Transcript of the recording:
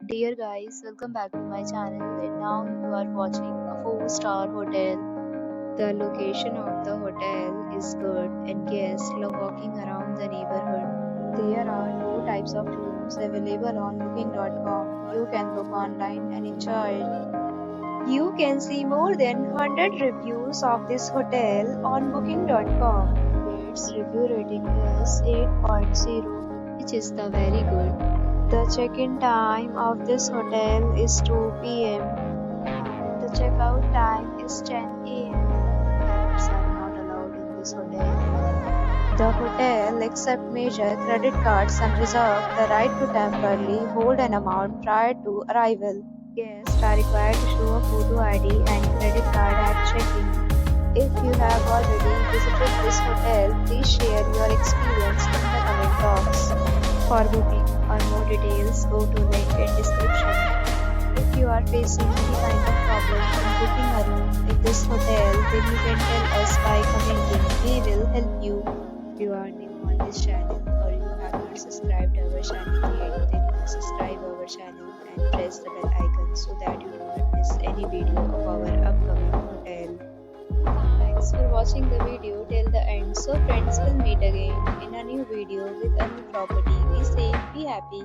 Dear guys, welcome back to my channel and now you are watching a 4-star hotel. The location of the hotel is good and guests love walking around the neighborhood. There are 4 types of rooms available on booking.com. You can book online and enjoy it. You can see more than 100 reviews of this hotel on booking.com. Its review rating is 8.0, which is the very good. The check-in time of this hotel is 2 p.m. and the checkout time is 10 a.m. Pets are not allowed in this hotel. The hotel accepts major credit cards and reserves the right to temporarily hold an amount prior to arrival. Guests are required to show a photo ID and credit card at check-in. If you have already visited this hotel, please share your experience in the comment box. For booking or more details, go to link in description. If you are facing any kind of problem in booking a room in this hotel, then you can tell us by commenting. We will help you. If you are new on this channel or you have not subscribed our channel yet, then you subscribe our channel and press the bell icon so that you do not miss any video of our upcoming hotel. Thanks for watching the video till the end. So friends, will meet again in a new video with a new property. Be safe, be happy.